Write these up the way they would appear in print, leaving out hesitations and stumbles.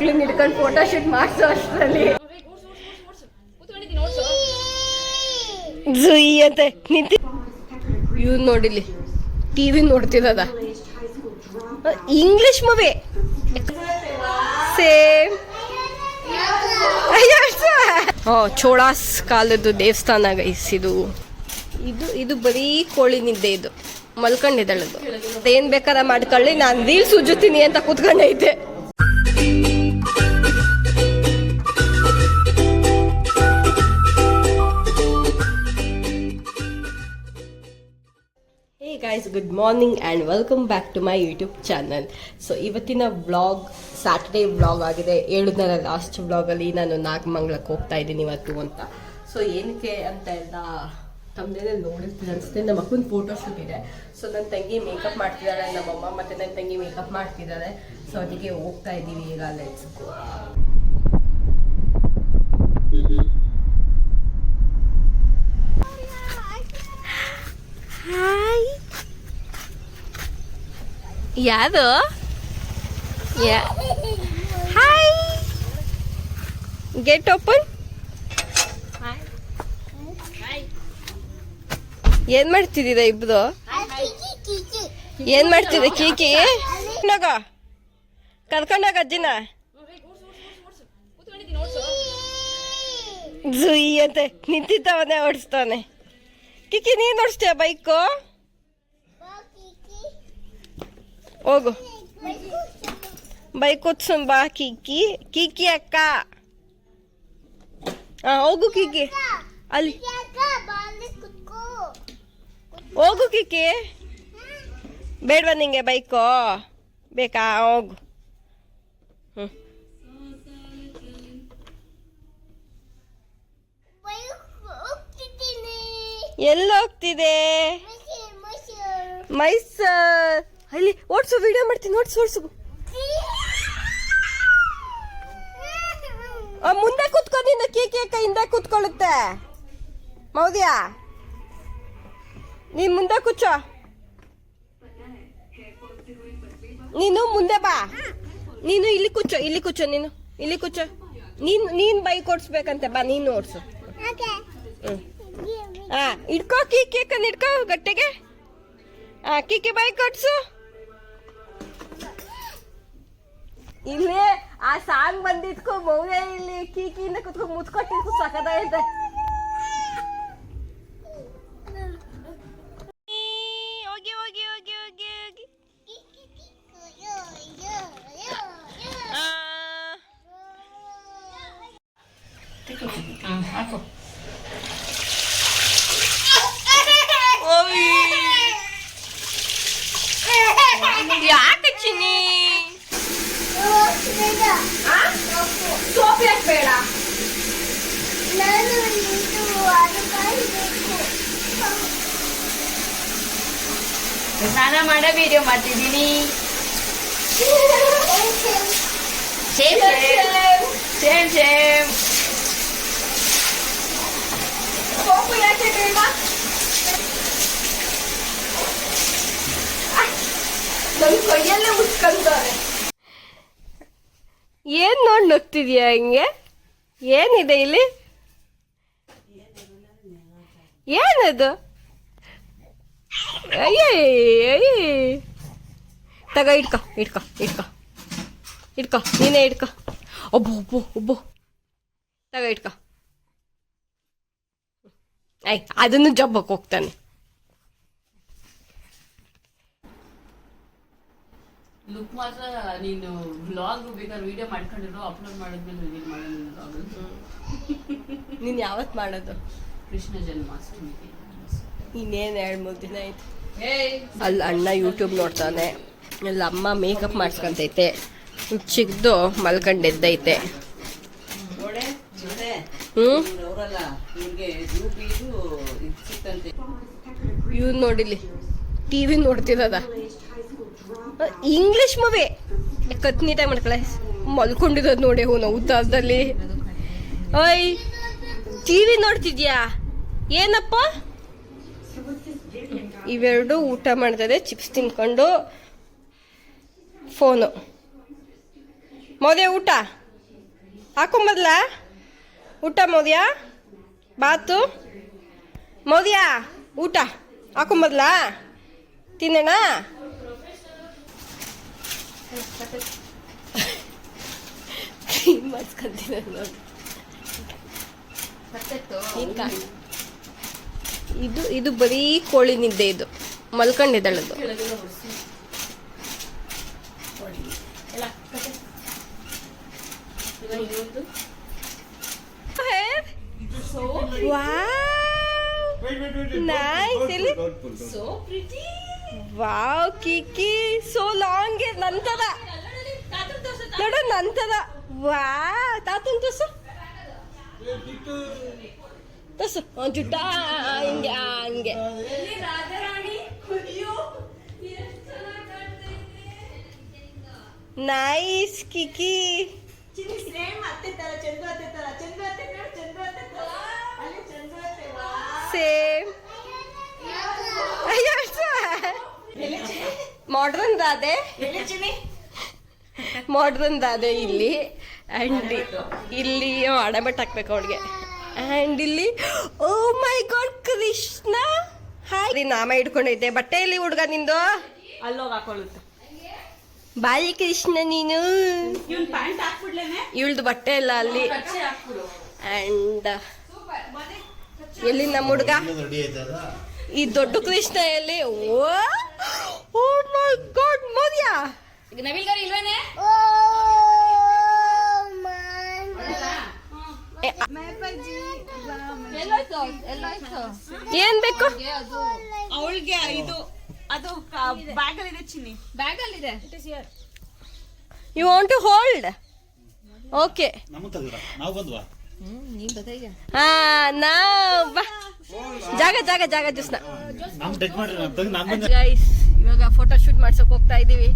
ಮಕ್ಳನ್ನ ಹಿಡ್ಕೊಂಡು photo shoot ಮಾಡಿಸೋ ಅಷ್ಟರಲ್ಲಿ ಜುಯ್ ಅಂತ ನಿಂತಿ ಇವ್ ನೋಡಿಲಿ ಟಿವಿ ನೋಡ್ತಿದ್ದದ ಇಂಗ್ಲಿಷ್ ಮೂವಿ ಸೇಮ್ ಚೋಳಾಸ್ ಕಾಲದ್ದು ದೇವಸ್ಥಾನ ಗೈಸ್ ಇದು ಇದು ಇದು ಬರೀ ಕೋಳಿ ನಿದ್ದೆ ಇದು ಮಲ್ಕೊಂಡಿದ್ದಾಳದು ಏನ್ ಬೇಕಾದ ಮಾಡ್ಕೊಳ್ಳಿ ನಾನು ರೀಲ್ಸ್ ಉಜ್ಜುತ್ತೀನಿ ಅಂತ ಕೂತ್ಕೊಂಡೈತೆ guys good morning and welcome back to my YouTube channel. So ಇವತ್ತಿನ ವ್ಲಾಗ್ ಸ್ಯಾಟರ್ಡೇ ವ್ಲಾಗ್ ಆಗಿದೆ. ಹೇಳಿದ್ನಲ್ಲ ಲಾಸ್ಟ್ ವ್ಲಾಗಲ್ಲಿ ನಾನು ನಾಗಮಂಗ್ಲಕ್ಕೆ ಹೋಗ್ತಾ ಇದ್ದೀನಿ ಇವತ್ತು ಅಂತ. ಸೊ ಏನಕ್ಕೆ ಅಂತ ಎಲ್ಲ ತಮ್ಮದೇ ನೋಡಿರ್ತೀನಿ ಅನಿಸುತ್ತೆ. ನಮ್ಮ ಅಕ್ಕನ ಫೋಟೋ ಶೂಟ್ ಇದೆ. ಸೊ ನನ್ನ ತಂಗಿ ಮೇಕಪ್ ಮಾಡ್ತಿದ್ದಾಳೆ, ನಮ್ಮಮ್ಮ ಮತ್ತು ನನ್ನ ತಂಗಿ ಮೇಕಪ್ ಮಾಡ್ತಿದ್ದಾಳೆ. ಸೊ ಅದಕ್ಕೆ ಹೋಗ್ತಾ ಇದ್ದೀವಿ ಈಗ. Let's go. ಹಾಯ್, ಯಾರು? Hi, get open. ಏನ್ ಮಾಡ್ತಿದ್ದೀರಾ ಇಬ್ರು? ಏನ್ ಮಾಡ್ತಿದ್ದೆ ಕೀಕಿ? ಕರ್ಕೊಂಡೋಗ ಅಜ್ಜಿನ. ಜುಯ್ ಅಂತ ನಿಂತಿದ್ದವನೇ ಓಡಿಸ್ತಾನೆ. ಕಿಕಿ ನೀನ್ ಓಡಿಸ್ತೀಯ ಬೈಕು? ಹೋಗು ಬೈಕ್ ಓದ್ಸೋನ್ ಬಾ ಕಿಕಿ. ಕಿಕಿ ಅಕ್ಕ ಹೋಗು ಕಿಕಿ, ಅಲ್ಲಿ ಹೋಗು ಕಿಕಿ. ಬೇಡವಾ ನಿಂಗೆ ಬೈಕು? ಬೇಕಾ? ಹೋಗು. ಎಲ್ಲಿ ಹೋಗ್ತಿದೆ? ಮೈಸೂರ್. ಅಲ್ಲಿ ಓಡ್ಸು, ವಿಡಿಯೋ ಮಾಡ್ತೀನಿ. ಓಡ್ಸು. ಮುಂದೆ ಕೂತ್ಕೊಂಡಿದ್ದ ಕೇಕೆ ಹಿಂದೆ ಕೂತ್ಕೊಳ್ಳುತ್ತೆ. ಮೌದ್ಯಾ ನೀನ್ ಮುಂದೆ ಕೂಚೋ. ನೀನು ಮುಂದೆ ಬಾ. ನೀನು ಇಲ್ಲಿ ಕೂಚೋ. ನೀನು ಇಲ್ಲಿ ಕೂಚೋ. ನೀನ್ ಬೈಕ್ ಓಡಿಸ್ಬೇಕಂತೆ. ಬಾ ನೀನು ಓಡ್ಸು. ಇಡ್ಕೋ ಕೇಕನ್ನು ಇಡ್ಕೋ ಗಟ್ಟೆಗೆ. ಕೀಕಿ ಬೈಕ್ ಓಡ್ಸು. ಇಲ್ಲಿ ಆ ಸಾಂಗ್ ಬಂದಿದ್ಕೋ ಮೌರ್ಯ ಇಲ್ಲಿ ಕೀಕಿಯಿಂದ ಕುತ್ಕೊ ಮುತ್ಕೊಟ್ಟಿದ್ಕು ಸಕದಾಯ್ತೆ. ಹಾಕು. ಯಾಕೆ ಚಿನ್ನಿ ಸೋಪ್ ಯಾಕೆ ಬೇಡ? ಸ್ನಾನ ಮಾಡೋ ವಿಡಿಯೋ ಮಾಡ್ತಿದ್ದೀನಿ. ಸೇಮ್ ಸೋಪು ಯಾಕೆ ಬೇಡ? ನನ್ನ ಕೈಯಲ್ಲೇ ಉಸ್ಕೊಂತಾರೆ. ಏನ್ ನೋಡಿ ನಗ್ತಿದ್ಯಾ ಹಿಂಗೆ? ಏನಿದೆ ಇಲ್ಲಿ? ಏನದು? ತಗ ಇಟ್ಕೊ ನೀನೇ ಇಟ್ಕೊ. ಒಬ್ಬ ತಗ ಇಟ್ಕೊ. ಅದನ್ನು ಜಬ್ಬಕ್ಕೆ ಹೋಗ್ತಾನೆ. ಲುಕ್ ಮಾತ್ರ ನೀನು ಬ್ಲಾಗ್ ಬೇಕಾದ್ರೆ ವಿಡಿಯೋ ಮಾಡ್ಕೊಂಡಿರೋ, ಅಪ್ಲೋಡ್ ಮಾಡಿದ್ಮೇಲೆ ನೀನು ಯಾವತ್ತು ಮಾಡೋದು? ಕೃಷ್ಣ ಜನ್ಮಾಷ್ಟಮಿ. ಇನ್ನೇನು 2-3 ದಿನ ಆಯ್ತು. ಅಲ್ಲಿ ಅಣ್ಣ ಯೂಟ್ಯೂಬ್ ನೋಡ್ತಾನೆ, ಅಲ್ಲಿ ಅಮ್ಮ ಮೇಕಪ್ ಮಾಡ್ಸ್ಕೊಂತೈತೆ, ಚಿಕ್ಕದು ಮಲ್ಕೊಂಡೆದ್ದೈತೆ. ಇವ್ ನೋಡಿಲಿ ಟಿವಿ ನೋಡ್ತಿದ್ದದ ಇಂಗ್ಲಿಷ್ ಮೂವಿ. ಕತ್ನಿ ಟೈಮ್ ಮಾಡ್ಕೊಳ ಮಲ್ಕೊಂಡಿರೋದು ನೋಡಿ ಅವನು ಉದ್ದಾರದಲ್ಲಿ. ಓಯ್ ಟಿವಿ ನೋಡ್ತಿದ್ಯಾ? ಏನಪ್ಪ? ಇವೆರಡು ಊಟ ಮಾಡ್ತದೆ, ಚಿಪ್ಸ್ ತಿನ್ಕೊಂಡು ಫೋನು. ಮೋದಿಯ ಊಟ ಹಾಕೊಂಬದ್ಲ ಊಟ ಮೋದಿಯ ಬಾತು ಮೋದಿಯ ಊಟ ಹಾಕೊಂಬದ್ಲ ತಿನ್ನೋಣ ಇದು ಬರೀ ಕೋಳಿ ನಿದ್ದೆ ಇದು ಮಲ್ಕೊಂಡಿದ್ದಾಳದು ವಾವ್ ಕಿಕ್ಕಿ ಸೋ ಲಾಂಗ್ ನಂತದ ನೋಡ ನಂತದ ವಾ ತಾತನ್ ತೋರ್ಸು ತೋರ್ಸು ಜುಟ್ಟ ಹಿಂಗೆ ಹಂಗೆ ನೈಸ್ ಕಿಕ್ಕಿ ಸೇಮ್ ಮಾಡ್ರನ್ ದಾದೆ ಇಲ್ಲಿ ಆ್ಯಂಡ್ ಇಲ್ಲಿ ಅಡಬಟ್ ಹಾಕ್ಬೇಕು ಅವಳಿಗೆ ಆ್ಯಂಡ್ ಇಲ್ಲಿ ಓ ಮೈ ಗಾಡ್ ಕೃಷ್ಣ ಹಾಯ್ ನಾಮ ಇಟ್ಕೊಂಡೈತೆ ಬಟ್ಟೆಯಲ್ಲಿ ಹುಡುಗ ನಿಂದು ಅಲ್ಲೋಗಿ ಹಾಕೊಳ್ಳುತ್ತೆ ಬಾಯಿ ಕೃಷ್ಣ ನೀನು ಇವಳ್ದು ಬಟ್ಟೆ ಎಲ್ಲ ಅಲ್ಲಿ ಆ್ಯಂಡ್ ಎಲ್ಲಿ ನಮ್ಮ ಹುಡುಗ ಈ ದೊಡ್ಡ ಕೃಷ್ಣ ಎಲ್ಲಿ ಓ ಮೈ ಗಾಡ್ ಮೋದಿಯ ನವಿಲ್ ಗರಿ ಇಲ್ವೇನೆ ಏನ್ ಬೇಕು ಅವಳಿಗೆ ಇದು ಅದು ಬ್ಯಾಗ್ ಅಲ್ಲಿ ಇದೆ ಚಿನ್ನಿ ಬ್ಯಾಗ್ ಅಲ್ಲಿ ಇದೆ you want to hold okay ಹಾ ನಾವು ಜಾಗ ಜಾಗ ಜಾಗ ಜೋಸ್ನ ಗೈಸ್ ಇವಾಗ ಫೋಟೋ ಶೂಟ್ ಮಾಡ್ಸಕ್ ಹೋಗ್ತಾ ಇದೀವಿ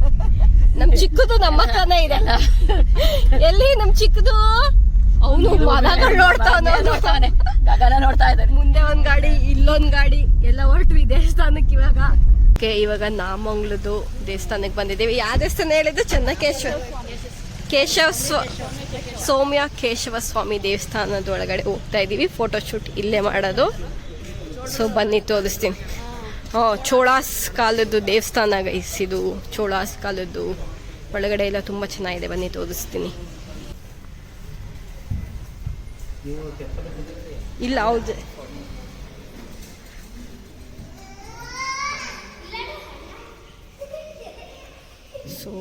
ನಮ್ ಚಿಕ್ಕದು ನಮ್ಮ ಅಕ್ಕನೇ ಇದೆ ಎಲ್ಲಿ ನಮ್ ಚಿಕ್ಕದು ಅವನು ಮರಗಳು ನೋಡ್ತಾವನೆ ಗಗನ ನೋಡ್ತಾ ಇದ್ದಾರೆ ಮುಂದೆ ಒಂದ್ ಗಾಡಿ ಇಲ್ಲೊಂದ್ ಗಾಡಿ ಎಲ್ಲ ಹೊರಟ್ವಿ ದೇವಸ್ಥಾನಕ್ಕೆ ಇವಾಗ ನಾಮಂಗ್ಲದ್ದು ದೇವಸ್ಥಾನಕ್ಕೆ ಬಂದಿದ್ದೀವಿ ಯಾವ ದೇವಸ್ಥಾನ ಹೇಳಿದ್ದು ಸೌಮ್ಯ ಕೇಶವ ಸ್ವಾಮಿ ದೇವಸ್ಥಾನದ ಒಳಗಡೆ ಹೋಗ್ತಾ ಇದೀವಿ ಫೋಟೋ ಶೂಟ್ ಇಲ್ಲೇ ಮಾಡೋದು ಸೊ ಬನ್ನಿ ತೋರಿಸ್ತೀನಿ ಚೋಳಾಸ್ ಕಾಲದ್ದು ದೇವಸ್ಥಾನ ಗೈಸ್ ಇದು ಚೋಳಾಸ್ ಕಾಲದ್ದು ಒಳಗಡೆ ಎಲ್ಲ ತುಂಬ ಚೆನ್ನಾಗಿದೆ ಬನ್ನಿ ತೋರಿಸ್ತೀನಿ ಇಲ್ಲ ಹೌದು ಸೊ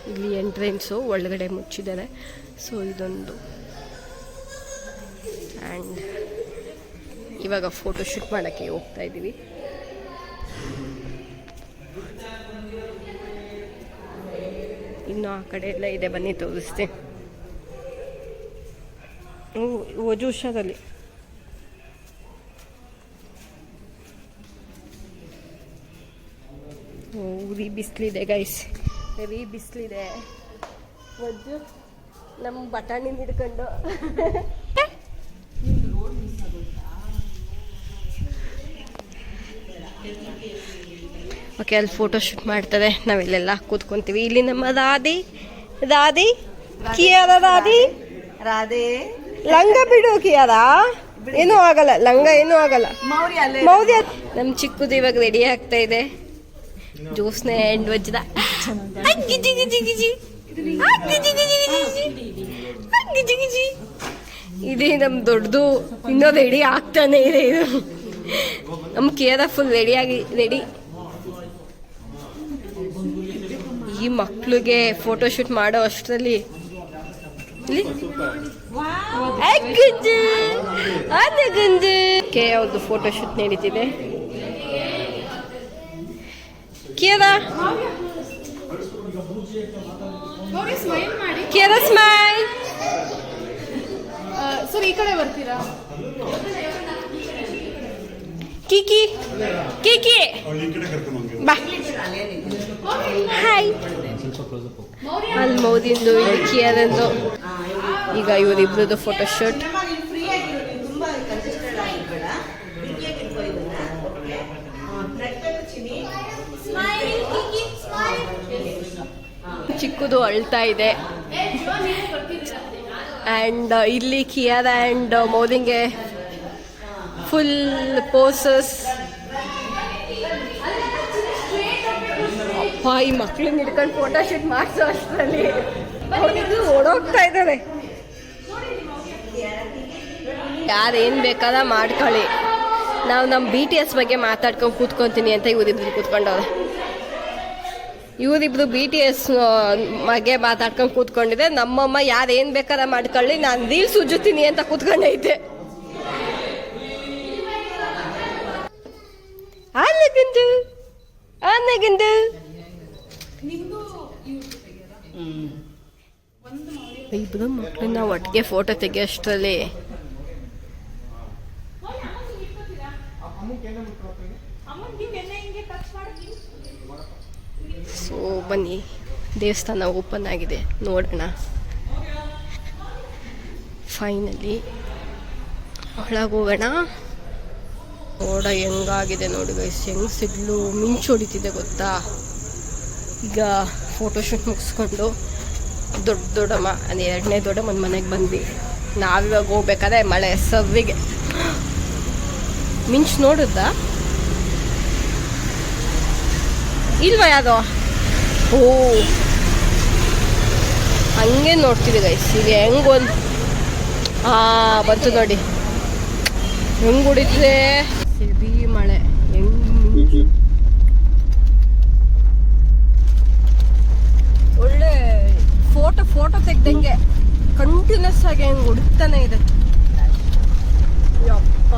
ಇಲ್ಲಿ ಎಂಟ್ರೆನ್ಸು ಒಳಗಡೆ ಮುಚ್ಚಿದ್ದಾರೆ ಸೊ ಇದೊಂದು ಆ್ಯಂಡ್ ಇವಾಗ ಫೋಟೋ ಶೂಟ್ ಮಾಡೋಕ್ಕೆ ಹೋಗ್ತಾ ಇದ್ದೀವಿ ಇನ್ನು ಆ ಕಡೆ ಎಲ್ಲ ಇದೆ ಬನ್ನಿ ತೋರಿಸ್ತೀನಿ ವಜೂಷದಲ್ಲಿ ಉರಿ ಬಿಸಿಲಿದೆ ಗೈಸ್ ಹೆವಿ ಬಿಸಿಲಿದೆ ವಜ್ಜು ನಮ್ಮ ಬಟಾಣಿ ಹಿಡ್ಕೊಂಡು ಓಕೆ ಅಲ್ಲಿ ಫೋಟೋ ಶೂಟ್ ಮಾಡ್ತದೆ ನಾವಿಲ್ಲೆಲ್ಲ ಕೂತ್ಕೊಂತೀವಿ ಇಲ್ಲಿ ನಮ್ಮ ದಾದಿ ಕಿಯಾರ ರಾಧೆ ಲಂಗ ಬಿಡು ಕಿಯಾರ ಏನೂ ಆಗಲ್ಲ ಲಂಗ ಏನೂ ಆಗಲ್ಲ ಮೌರ್ಯ ನಮ್ಮ ಚಿಕ್ಕದು ಇವಾಗ ರೆಡಿ ಆಗ್ತಾ ಇದೆ ಜ್ಯೋತ್ಸ್ನೆ ಅಂಡ್ ವಜ್ದ ಇದೇ ನಮ್ ದೊಡ್ಡದು ಇನ್ನೂ ರೆಡಿ ಆಗ್ತಾನೆ ಇದೆ ಇದು ನಮ್ಮ ಕೇರ ಫುಲ್ ರೆಡಿ ಈ ಮಕ್ಳಿಗೆ ಫೋಟೋ ಶೂಟ್ ಮಾಡೋ ಅಷ್ಟರಲ್ಲಿ ಅವ್ರದ್ದು ಫೋಟೋ ಶೂಟ್ ನಡೀತಿದೆ ಕೇರ ಸ್ಮೈಲ್ ಸರ್ ಈ ಕಡೆ ಬರ್ತೀರಾ ಕಿಕಿ ಬಾ ಹಾಯ್ ಅಲ್ಲಿ ಮೋದಿಂದು ಇದು ಕಿಯರಂದು ಈಗ ಇವರಿಬ್ರದ್ದು ಫೋಟೋ ಶೂಟ್ ಚಿಕ್ಕದು ಅಳ್ತಾ ಇದೆ ಆ್ಯಂಡ್ ಇಲ್ಲಿ ಕಿಯಾರ ಆ್ಯಂಡ್ ಮೋದಿಂಗೆ ಫುಲ್ ಪೋಸಸ್. ಅಪ್ಪ ಈ ಮಕ್ಳನ್ನ ಹಿಡ್ಕೊಂಡು ಫೋಟೋ ಶೂಟ್ ಮಾಡಿಸೋ ಅಷ್ಟರಲ್ಲಿ ಓಡೋಗ್ತಾ ಇದ್ದಾರೆ. ಯಾರೇನು ಬೇಕಾದ ಮಾಡ್ಕೊಳ್ಳಿ, ನಾವು ನಮ್ಮ BTS ಬಗ್ಗೆ ಮಾತಾಡ್ಕೊಂಡು ಕೂತ್ಕೊತೀನಿ ಅಂತ ಇವರಿಬ್ರು ಕೂತ್ಕೊಂಡವ್ರೆ. ಇವರಿಬ್ರು BTS ಬಗ್ಗೆ ಮಾತಾಡ್ಕೊಂಡು ಕೂತ್ಕೊಂಡಿದೆ. ನಮ್ಮಮ್ಮ ಯಾರೇನು ಬೇಕಾದ ಮಾಡ್ಕೊಳ್ಳಿ, ನಾನು ರೀಲ್ಸ್ ಉಜ್ಜುತ್ತೀನಿ ಅಂತ ಕೂತ್ಕೊಂಡೈತೆ. ಆನಗಿಂದು ಇಬ್ರು ಮಕ್ಕಳನ್ನ ಒಟ್ಟಿಗೆ ಫೋಟೋ ತೆಗಿಯೋಷ್ಟರಲ್ಲಿ ಸೊ ಬನ್ನಿ, ದೇವಸ್ಥಾನ ಓಪನ್ ಆಗಿದೆ, ನೋಡೋಣ. ಫೈನಲಿ ಒಳಗೆ ಹೋಗೋಣ. ನೋಡ ಹೆಂಗಾಗಿದೆ ನೋಡಿ ಗೈಸ್, ಹೆಂಗೆ ಸಿಗ್ಲು ಮಿಂಚು ಹೊಡಿತಿದೆ ಗೊತ್ತಾ. ಈಗ ಫೋಟೋಶೂಟ್ ಮುಗಿಸ್ಕೊಂಡು ದೊಡ್ಡಮ್ಮ ಅಂದರೆ 2ನೇ ದೊಡ್ಡಮ್ಮನ ಮನೆಗೆ ಬಂದ್ವಿ. ನಾವಿವಾಗ ಹೋಗ್ಬೇಕಾದ್ರೆ ಮಳೆ ಸವ್ವಿಗೆ ಮಿಂಚು ನೋಡುತ್ತಾ ಇಲ್ವಾ ಯಾವುದೋ. ಓ ಹಂಗೆ ನೋಡ್ತಿದ್ದೆ ಗೈಸ್. ಈಗ ಹೆಂಗೊಂದು ಬಂತು ನೋಡಿ, ಹೆಂಗೆ ಹೊಡಿತಿದೆ ಸಿಡಿ ಮಳೆ. ಹೆಂಗೆ ಒಳ್ಳೆ ಫೋಟೋ ತೆಗ್ದಂಗೆ ಕಂಟಿನ್ಯೂಸ್ ಆಗಿ ಹೆಂಗೆ ಹೊಡಿತಾನೆ ಇದೆ. ಯಪ್ಪ